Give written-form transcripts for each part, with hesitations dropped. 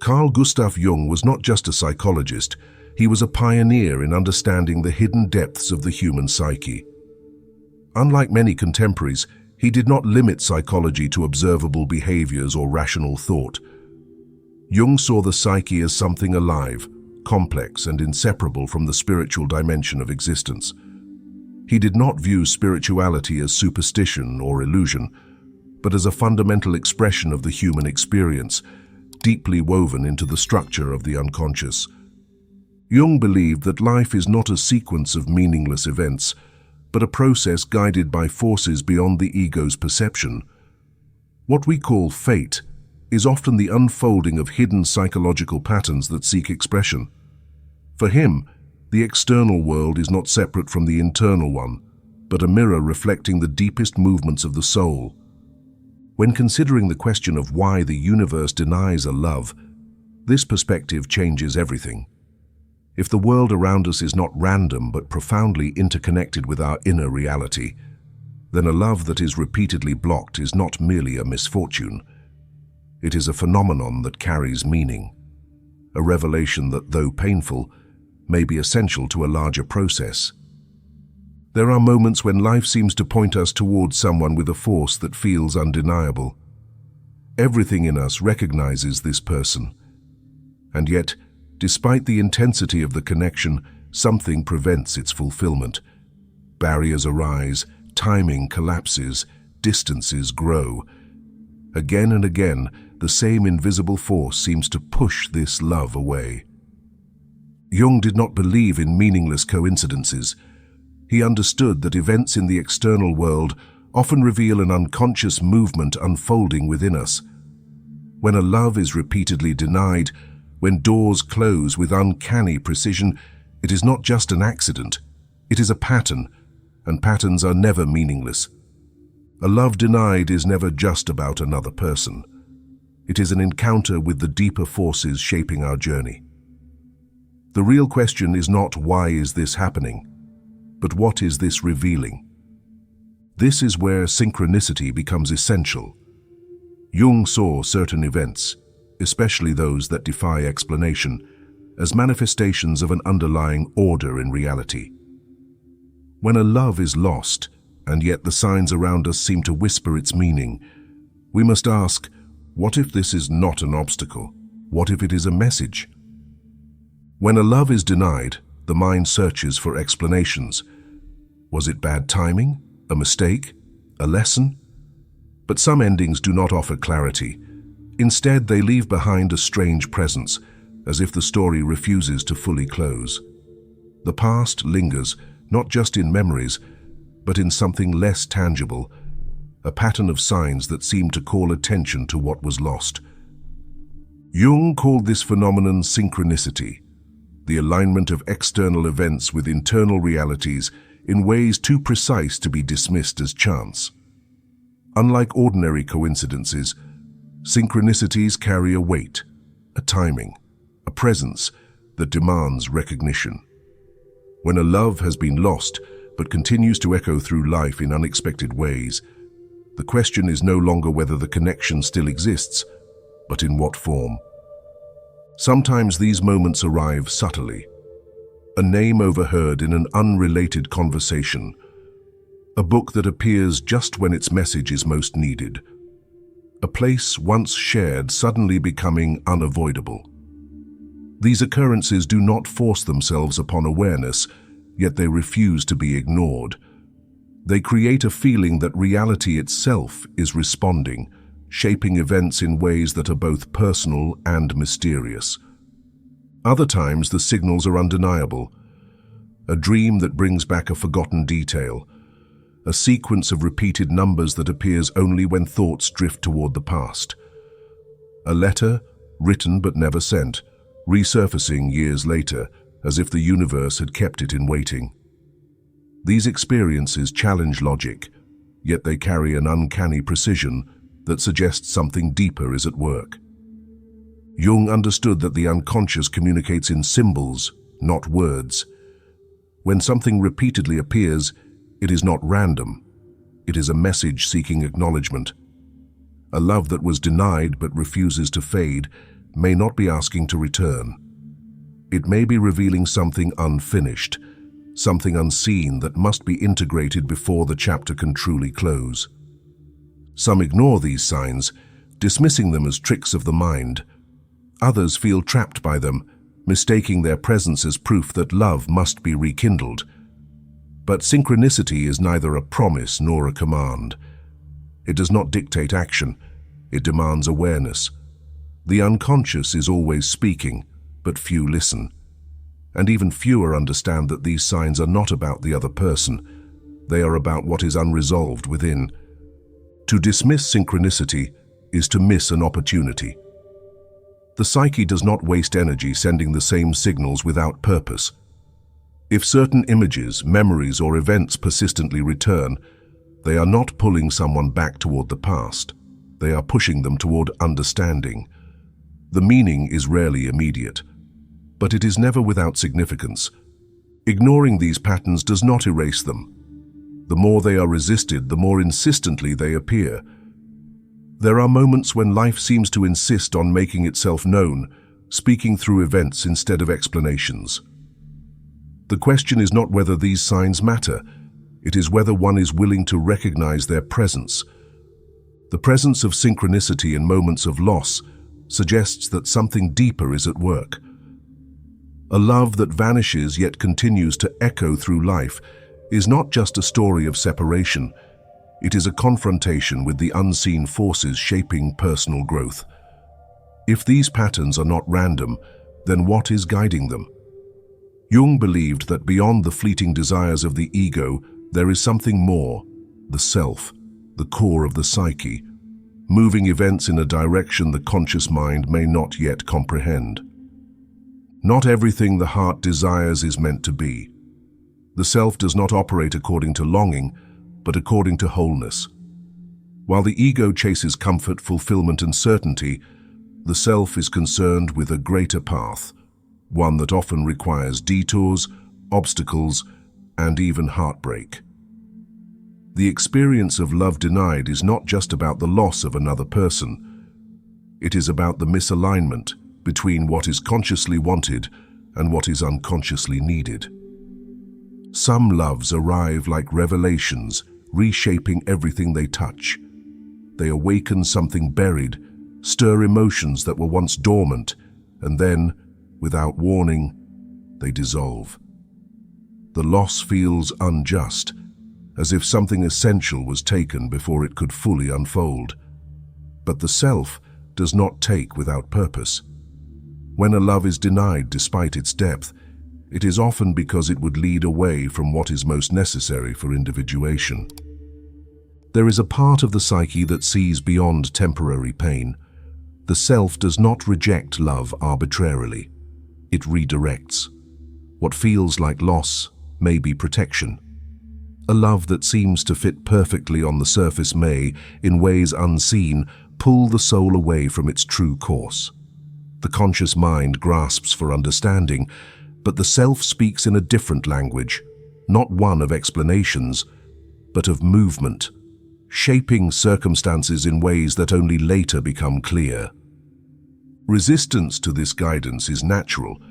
Carl Gustav Jung was not just a psychologist, he was a pioneer in understanding the hidden depths of the human psyche. Unlike many contemporaries, he did not limit psychology to observable behaviors or rational thought. Jung saw the psyche as something alive, complex, and inseparable from the spiritual dimension of existence. He did not view spirituality as superstition or illusion, but as a fundamental expression of the human experience, deeply woven into the structure of the unconscious. Jung believed that life is not a sequence of meaningless events, but a process guided by forces beyond the ego's perception. What we call fate is often the unfolding of hidden psychological patterns that seek expression. For him, the external world is not separate from the internal one, but a mirror reflecting the deepest movements of the soul. When considering the question of why the universe denies a love, this perspective changes everything. If the world around us is not random but profoundly interconnected with our inner reality, then a love that is repeatedly blocked is not merely a misfortune. It is a phenomenon that carries meaning, a revelation that, though painful, may be essential to a larger process. There are moments when life seems to point us towards someone with a force that feels undeniable. Everything in us recognizes this person, and yet, despite the intensity of the connection, something prevents its fulfillment. Barriers arise, timing collapses, distances grow. Again and again, the same invisible force seems to push this love away. Jung did not believe in meaningless coincidences. He understood that events in the external world often reveal an unconscious movement unfolding within us. When a love is repeatedly denied, when doors close with uncanny precision, it is not just an accident, it is a pattern, and patterns are never meaningless. A love denied is never just about another person. It is an encounter with the deeper forces shaping our journey. The real question is not why is this happening, but what is this revealing? This is where synchronicity becomes essential. Jung saw certain events, especially those that defy explanation, as manifestations of an underlying order in reality. When a love is lost, and yet the signs around us seem to whisper its meaning, we must ask, what if this is not an obstacle? What if it is a message? When a love is denied, the mind searches for explanations. Was it bad timing? A mistake? A lesson? But some endings do not offer clarity. Instead, they leave behind a strange presence, as if the story refuses to fully close. The past lingers, not just in memories, but in something less tangible, a pattern of signs that seem to call attention to what was lost. Jung called this phenomenon synchronicity, the alignment of external events with internal realities in ways too precise to be dismissed as chance. Unlike ordinary coincidences, synchronicities carry a weight, a timing, a presence that demands recognition. When a love has been lost but continues to echo through life in unexpected ways, the question is no longer whether the connection still exists, but in what form. Sometimes these moments arrive subtly. A name overheard in an unrelated conversation. A book that appears just when its message is most needed. A place once shared suddenly becoming unavoidable. These occurrences do not force themselves upon awareness, yet they refuse to be ignored. They create a feeling that reality itself is responding, shaping events in ways that are both personal and mysterious. Other times the signals are undeniable. A dream that brings back a forgotten detail. A sequence of repeated numbers that appears only when thoughts drift toward the past. A letter, written but never sent, resurfacing years later, as if the universe had kept it in waiting. These experiences challenge logic, yet they carry an uncanny precision that suggests something deeper is at work. Jung understood that the unconscious communicates in symbols, not words. When something repeatedly appears, it is not random. It is a message seeking acknowledgement. A love that was denied but refuses to fade, may not be asking to return. It may be revealing something unfinished, something unseen that must be integrated before the chapter can truly close. Some ignore these signs, dismissing them as tricks of the mind. Others feel trapped by them, mistaking their presence as proof that love must be rekindled. But synchronicity is neither a promise nor a command. It does not dictate action, it demands awareness. The unconscious is always speaking, but few listen. And even fewer understand that these signs are not about the other person. They are about what is unresolved within. To dismiss synchronicity is to miss an opportunity. The psyche does not waste energy sending the same signals without purpose. If certain images, memories, or events persistently return, they are not pulling someone back toward the past. They are pushing them toward understanding. The meaning is rarely immediate, but it is never without significance. Ignoring these patterns does not erase them. The more they are resisted, the more insistently they appear. There are moments when life seems to insist on making itself known, speaking through events instead of explanations. The question is not whether these signs matter, it is whether one is willing to recognize their presence. The presence of synchronicity in moments of loss suggests that something deeper is at work. A love that vanishes yet continues to echo through life is not just a story of separation, it is a confrontation with the unseen forces shaping personal growth. If these patterns are not random, then what is guiding them? Jung believed that beyond the fleeting desires of the ego, there is something more, the self, the core of the psyche, moving events in a direction the conscious mind may not yet comprehend. Not everything the heart desires is meant to be. The self does not operate according to longing, but according to wholeness. While the ego chases comfort, fulfillment, and certainty, the self is concerned with a greater path, one that often requires detours, obstacles, and even heartbreak. The experience of love denied is not just about the loss of another person. It is about the misalignment between what is consciously wanted and what is unconsciously needed. Some loves arrive like revelations, reshaping everything they touch. They awaken something buried, stir emotions that were once dormant, and then, without warning, they dissolve. The loss feels unjust, as if something essential was taken before it could fully unfold. But the self does not take without purpose. When a love is denied despite its depth, it is often because it would lead away from what is most necessary for individuation. There is a part of the psyche that sees beyond temporary pain. The self does not reject love arbitrarily. It redirects. What feels like loss may be protection. A love that seems to fit perfectly on the surface may, in ways unseen, pull the soul away from its true course. The conscious mind grasps for understanding, but the self speaks in a different language, not one of explanations, but of movement, shaping circumstances in ways that only later become clear. Resistance to this guidance is natural.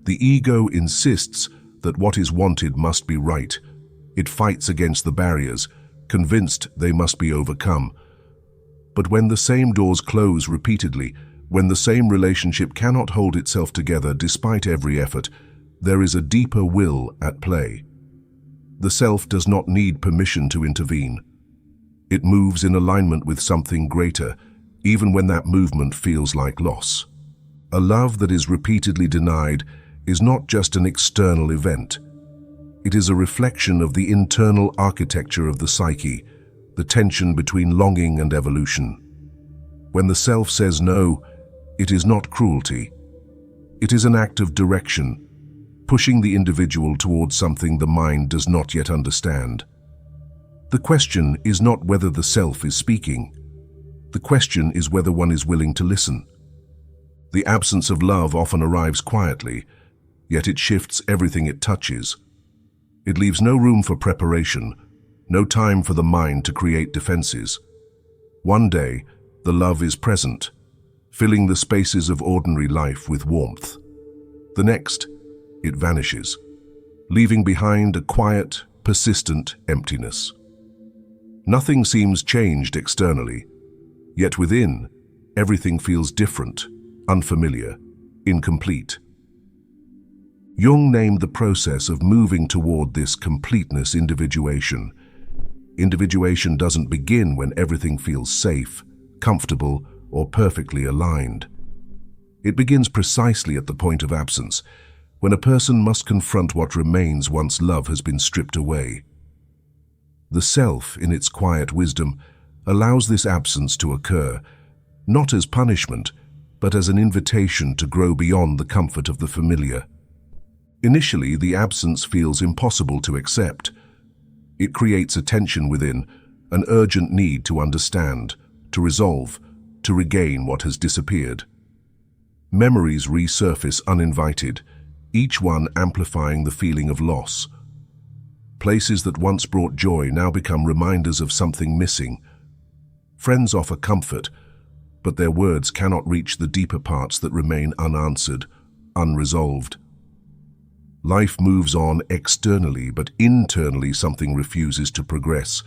The ego insists that what is wanted must be right. It fights against the barriers, convinced they must be overcome. But when the same doors close repeatedly, when the same relationship cannot hold itself together despite every effort, there is a deeper will at play. The self does not need permission to intervene. It moves in alignment with something greater, even when that movement feels like loss. A love that is repeatedly denied is not just an external event. It is a reflection of the internal architecture of the psyche, the tension between longing and evolution. When the self says no, it is not cruelty. It is an act of direction, pushing the individual towards something the mind does not yet understand. The question is not whether the self is speaking. The question is whether one is willing to listen. The absence of love often arrives quietly, yet it shifts everything it touches. It leaves no room for preparation, no time for the mind to create defenses. One day, the love is present, filling the spaces of ordinary life with warmth. The next, it vanishes, leaving behind a quiet, persistent emptiness. Nothing seems changed externally, yet within, everything feels different, unfamiliar, incomplete. Jung named the process of moving toward this completeness individuation. Individuation doesn't begin when everything feels safe, comfortable, or perfectly aligned. It begins precisely at the point of absence, when a person must confront what remains once love has been stripped away. The self, in its quiet wisdom, allows this absence to occur, not as punishment, but as an invitation to grow beyond the comfort of the familiar. Initially, the absence feels impossible to accept. It creates a tension within, an urgent need to understand, to resolve, to regain what has disappeared. Memories resurface uninvited, each one amplifying the feeling of loss. Places that once brought joy now become reminders of something missing. Friends offer comfort, but their words cannot reach the deeper parts that remain unanswered, unresolved. Life moves on externally, but internally something refuses to progress.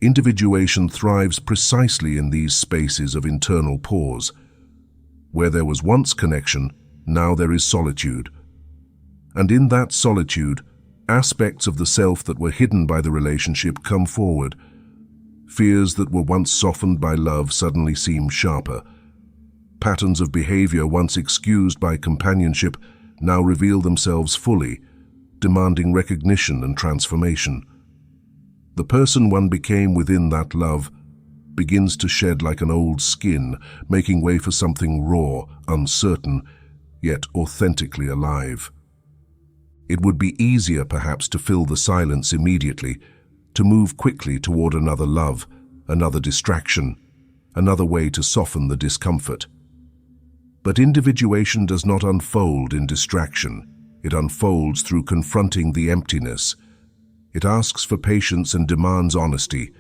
Individuation thrives precisely in these spaces of internal pause. Where there was once connection, now there is solitude. And in that solitude, aspects of the self that were hidden by the relationship come forward. Fears that were once softened by love suddenly seem sharper. Patterns of behavior once excused by companionship now reveal themselves fully, demanding recognition and transformation. The person one became within that love begins to shed like an old skin, making way for something raw, uncertain, yet authentically alive. It would be easier perhaps to fill the silence immediately, to move quickly toward another love, another distraction, another way to soften the discomfort. But individuation does not unfold in distraction. It unfolds through confronting the emptiness. It asks for patience and demands honesty.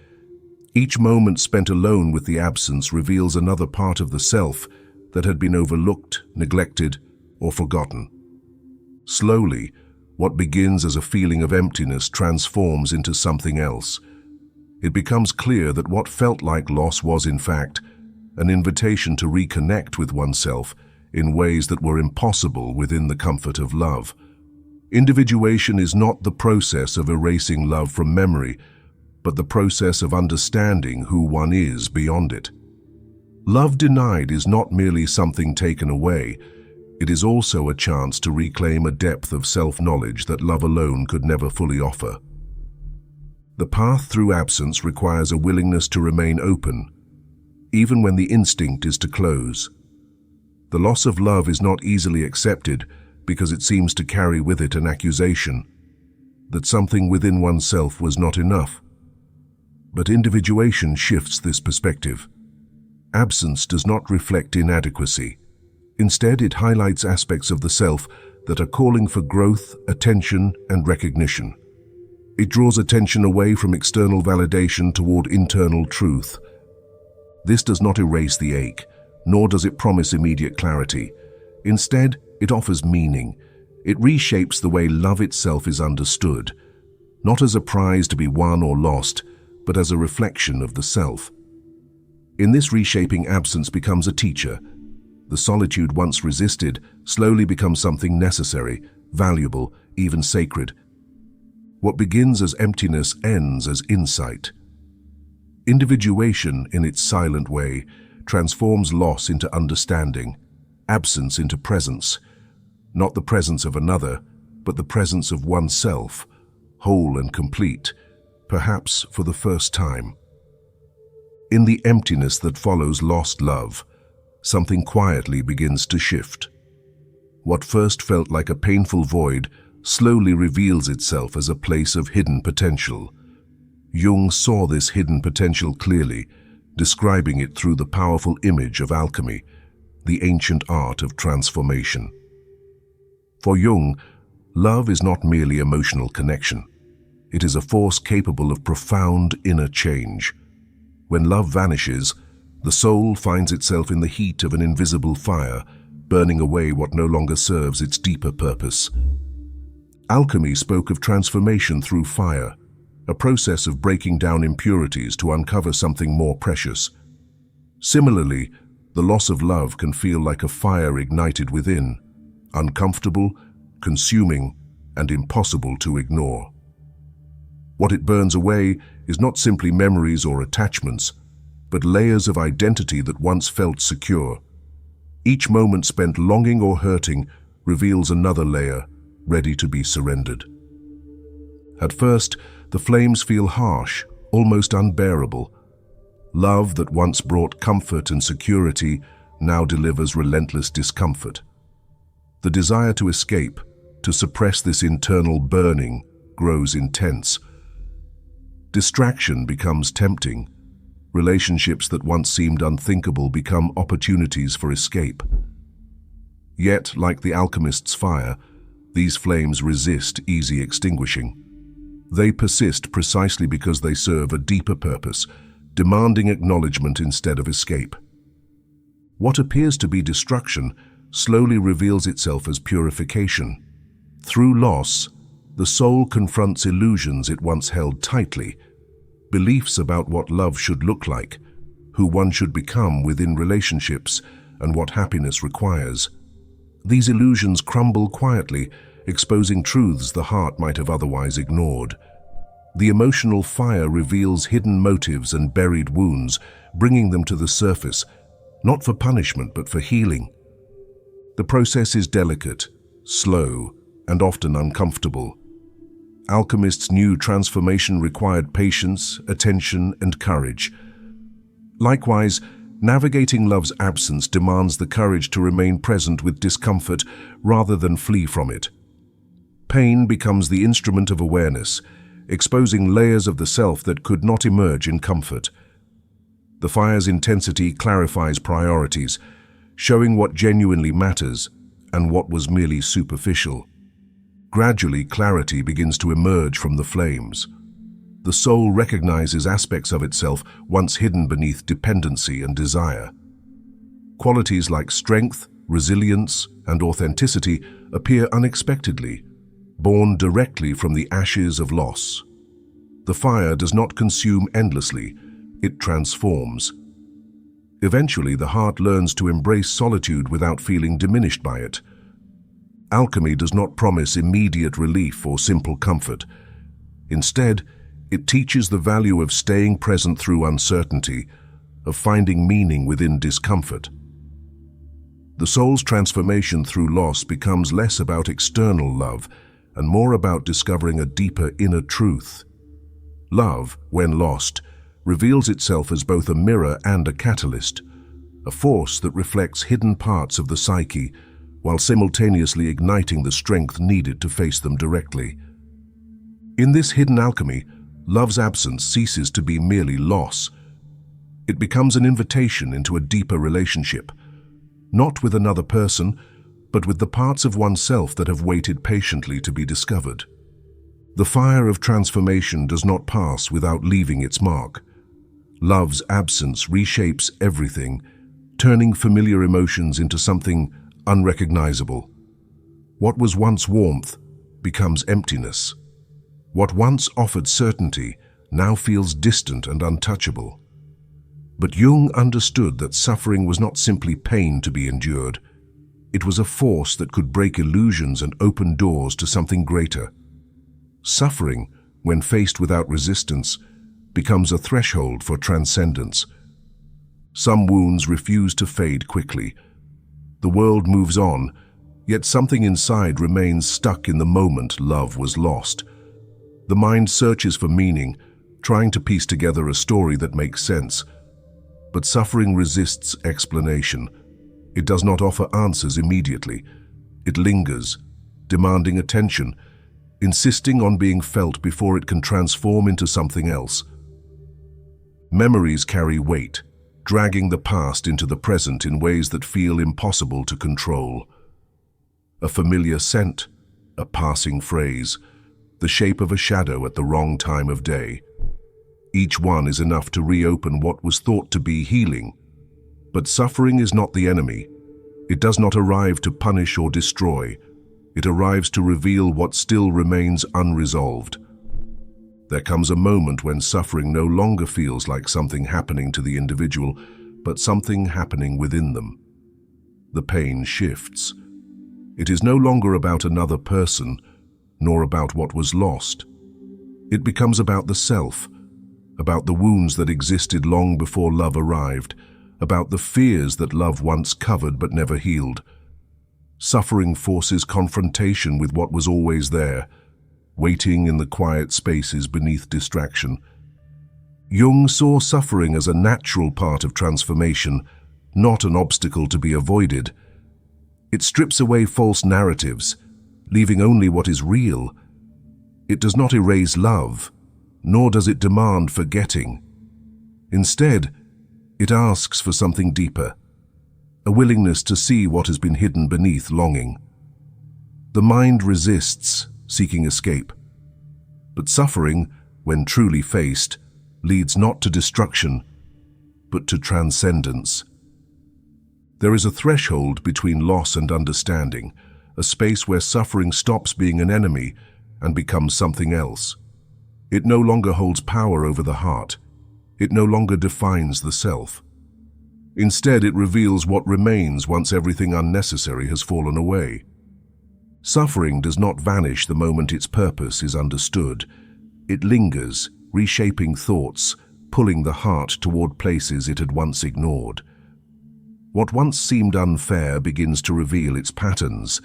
Each moment spent alone with the absence reveals another part of the self that had been overlooked, neglected, or forgotten. Slowly, what begins as a feeling of emptiness transforms into something else. It becomes clear that what felt like loss was, in fact, an invitation to reconnect with oneself in ways that were impossible within the comfort of love. Individuation is not the process of erasing love from memory, but the process of understanding who one is beyond it. Love denied is not merely something taken away, it is also a chance to reclaim a depth of self-knowledge that love alone could never fully offer. The path through absence requires a willingness to remain open, even when the instinct is to close. The loss of love is not easily accepted because it seems to carry with it an accusation that something within oneself was not enough. But individuation shifts this perspective. Absence does not reflect inadequacy. Instead, it highlights aspects of the self that are calling for growth, attention, and recognition. It draws attention away from external validation toward internal truth. This does not erase the ache, nor does it promise immediate clarity. Instead, it offers meaning. It reshapes the way love itself is understood, not as a prize to be won or lost, but as a reflection of the self. In this reshaping, absence becomes a teacher. The solitude once resisted slowly becomes something necessary, valuable, even sacred. What begins as emptiness ends as insight. Individuation, in its silent way, transforms loss into understanding, absence into presence, not the presence of another, but the presence of oneself, whole and complete, perhaps for the first time. In the emptiness that follows lost love, something quietly begins to shift. What first felt like a painful void slowly reveals itself as a place of hidden potential. Jung saw this hidden potential clearly, describing it through the powerful image of alchemy, the ancient art of transformation. For Jung, love is not merely emotional connection. It is a force capable of profound inner change. When love vanishes, The soul finds itself in the heat of an invisible fire, burning away what no longer serves its deeper purpose. Alchemy spoke of transformation through fire, a process of breaking down impurities to uncover something more precious. Similarly, the loss of love can feel like a fire ignited within, uncomfortable, consuming, and impossible to ignore. What it burns away is not simply memories or attachments, but layers of identity that once felt secure. Each moment spent longing or hurting reveals another layer, ready to be surrendered. At first, the flames feel harsh, almost unbearable. Love that once brought comfort and security now delivers relentless discomfort. The desire to escape, to suppress this internal burning, grows intense. Distraction becomes tempting. Relationships that once seemed unthinkable become opportunities for escape. Yet, like the alchemist's fire, these flames resist easy extinguishing. They persist precisely because they serve a deeper purpose, demanding acknowledgement instead of escape. What appears to be destruction slowly reveals itself as purification. Through loss, the soul confronts illusions it once held tightly, beliefs about what love should look like, who one should become within relationships, and what happiness requires. These illusions crumble quietly, exposing truths the heart might have otherwise ignored. The emotional fire reveals hidden motives and buried wounds, bringing them to the surface, not for punishment but for healing. The process is delicate, slow, and often uncomfortable. Alchemists knew transformation required patience, attention, and courage. Likewise, navigating love's absence demands the courage to remain present with discomfort rather than flee from it. Pain becomes the instrument of awareness, exposing layers of the self that could not emerge in comfort. The fire's intensity clarifies priorities, showing what genuinely matters and what was merely superficial. Gradually, clarity begins to emerge from the flames. The soul recognizes aspects of itself once hidden beneath dependency and desire. Qualities like strength, resilience, and authenticity appear unexpectedly, born directly from the ashes of loss. The fire does not consume endlessly, it transforms. Eventually, the heart learns to embrace solitude without feeling diminished by it. Alchemy does not promise immediate relief or simple comfort. Instead, it teaches the value of staying present through uncertainty, of finding meaning within discomfort. The soul's transformation through loss becomes less about external love and more about discovering a deeper inner truth. Love, when lost, reveals itself as both a mirror and a catalyst, a force that reflects hidden parts of the psyche, while simultaneously igniting the strength needed to face them directly. In this hidden alchemy, love's absence ceases to be merely loss. It becomes an invitation into a deeper relationship, not with another person, but with the parts of oneself that have waited patiently to be discovered. The fire of transformation does not pass without leaving its mark. Love's absence reshapes everything, turning familiar emotions into something unrecognizable. What was once warmth becomes emptiness. What once offered certainty now feels distant and untouchable. But Jung understood that suffering was not simply pain to be endured. It was a force that could break illusions and open doors to something greater. Suffering, when faced without resistance, becomes a threshold for transcendence. Some wounds refuse to fade quickly. The world moves on, yet something inside remains stuck in the moment love was lost. The mind searches for meaning, trying to piece together a story that makes sense. But suffering resists explanation. It does not offer answers immediately. It lingers, demanding attention, insisting on being felt before it can transform into something else. Memories carry weight, dragging the past into the present in ways that feel impossible to control. A familiar scent, a passing phrase, the shape of a shadow at the wrong time of day. Each one is enough to reopen what was thought to be healing, But suffering is not the enemy. It does not arrive to punish or destroy. It arrives to reveal what still remains unresolved. There comes a moment when suffering no longer feels like something happening to the individual, but something happening within them. The pain shifts. It is no longer about another person, nor about what was lost. It becomes about the self, about the wounds that existed long before love arrived, about the fears that love once covered but never healed. Suffering forces confrontation with what was always there, waiting in the quiet spaces beneath distraction. Jung saw suffering as a natural part of transformation, not an obstacle to be avoided. It strips away false narratives, leaving only what is real. It does not erase love, nor does it demand forgetting. Instead, it asks for something deeper, a willingness to see what has been hidden beneath longing. The mind resists, seeking escape. But suffering, when truly faced, leads not to destruction, but to transcendence. There is a threshold between loss and understanding, a space where suffering stops being an enemy and becomes something else. It no longer holds power over the heart. It no longer defines the self. Instead, it reveals what remains once everything unnecessary has fallen away. Suffering does not vanish the moment its purpose is understood. It lingers, reshaping thoughts, pulling the heart toward places it had once ignored. What once seemed unfair begins to reveal its patterns,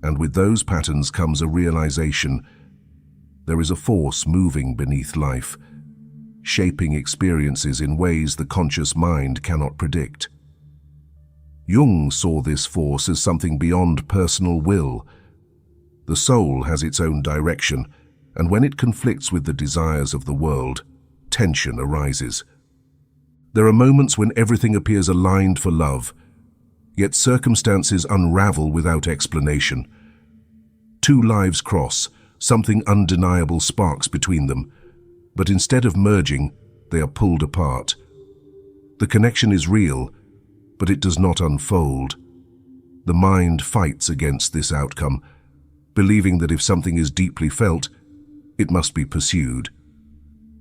and with those patterns comes a realization. There is a force moving beneath life, shaping experiences in ways the conscious mind cannot predict. Jung saw this force as something beyond personal will. The soul has its own direction, and when it conflicts with the desires of the world, tension arises. There are moments when everything appears aligned for love, yet circumstances unravel without explanation. Two lives cross, something undeniable sparks between them, but instead of merging, they are pulled apart. The connection is real, but it does not unfold. The mind fights against this outcome, believing that if something is deeply felt, it must be pursued.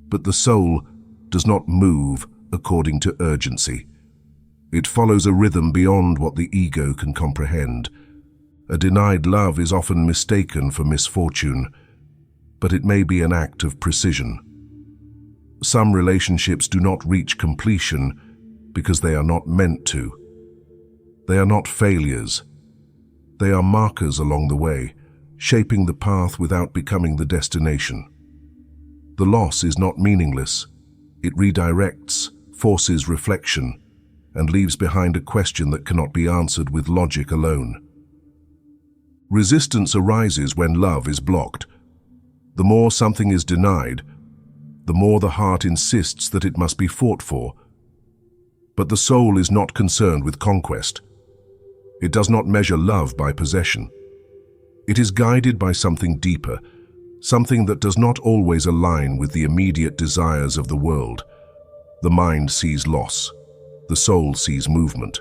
But the soul does not move according to urgency. It follows a rhythm beyond what the ego can comprehend. A denied love is often mistaken for misfortune, but it may be an act of precision. Some relationships do not reach completion because they are not meant to. They are not failures. They are markers along the way, shaping the path without becoming the destination. The loss is not meaningless. It redirects, forces reflection, and leaves behind a question that cannot be answered with logic alone. Resistance arises when love is blocked. The more something is denied, the more the heart insists that it must be fought for. But the soul is not concerned with conquest. It does not measure love by possession. It is guided by something deeper, something that does not always align with the immediate desires of the world. The mind sees loss. The soul sees movement.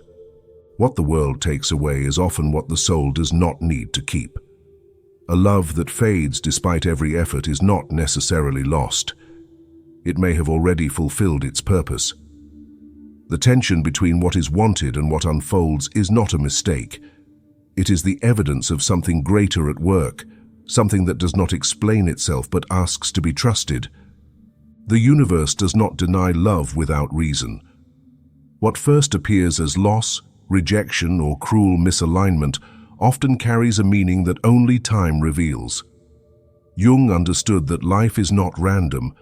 What the world takes away is often what the soul does not need to keep. A love that fades despite every effort is not necessarily lost. It may have already fulfilled its purpose. The tension between what is wanted and what unfolds is not a mistake. It is the evidence of something greater at work, something that does not explain itself but asks to be trusted. The universe does not deny love without reason. What first appears as loss, rejection, or cruel misalignment often carries a meaning that only time reveals. Jung understood that life is not random.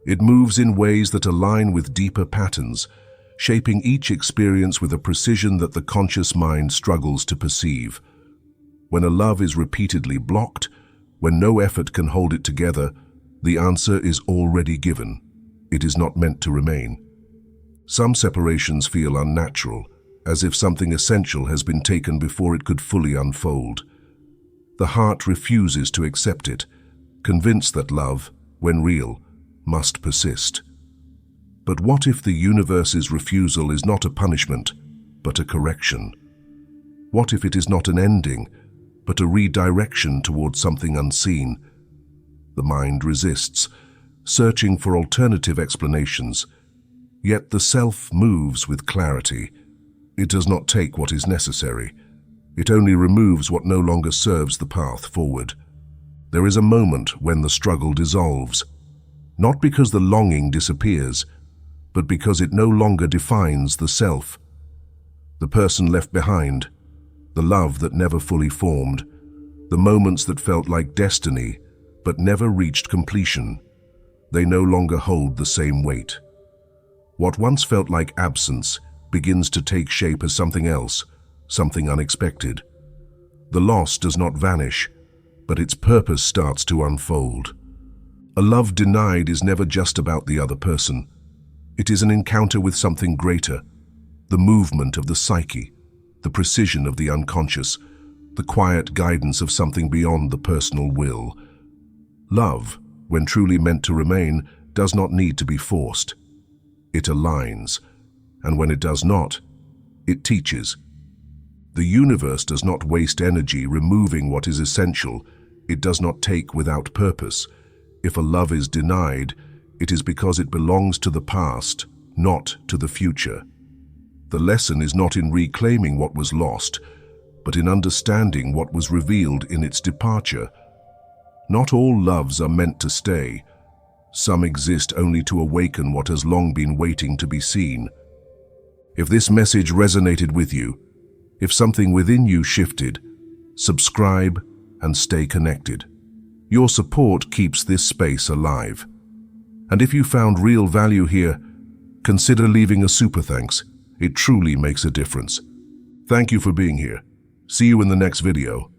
It moves in ways that align with deeper patterns, shaping each experience with a precision that the conscious mind struggles to perceive. When a love is repeatedly blocked, when no effort can hold it together, the answer is already given. It is not meant to remain. Some separations feel unnatural, as if something essential has been taken before it could fully unfold. The heart refuses to accept it, convinced that love, when real, must persist. But what if the universe's refusal is not a punishment, but a correction? What if it is not an ending, but a redirection towards something unseen? The mind resists, searching for alternative explanations. Yet the self moves with clarity. It does not take what is necessary. It only removes what no longer serves the path forward. There is a moment when the struggle dissolves, not because the longing disappears, but because it no longer defines the self. The person left behind, the love that never fully formed, the moments that felt like destiny but never reached completion, they no longer hold the same weight. What once felt like absence begins to take shape as something else, something unexpected. The loss does not vanish, but its purpose starts to unfold. A love denied is never just about the other person. It is an encounter with something greater, the movement of the psyche, the precision of the unconscious, the quiet guidance of something beyond the personal will. Love, when truly meant to remain, does not need to be forced. It aligns, and when it does not, it teaches. The universe does not waste energy removing what is essential. It does not take without purpose. If a love is denied, it is because it belongs to the past, not to the future. The lesson is not in reclaiming what was lost, but in understanding what was revealed in its departure. Not all loves are meant to stay. Some exist only to awaken what has long been waiting to be seen. If this message resonated with you, if something within you shifted, subscribe and stay connected. Your support keeps this space alive. And if you found real value here, consider leaving a super thanks. It truly makes a difference. Thank you for being here. See you in the next video.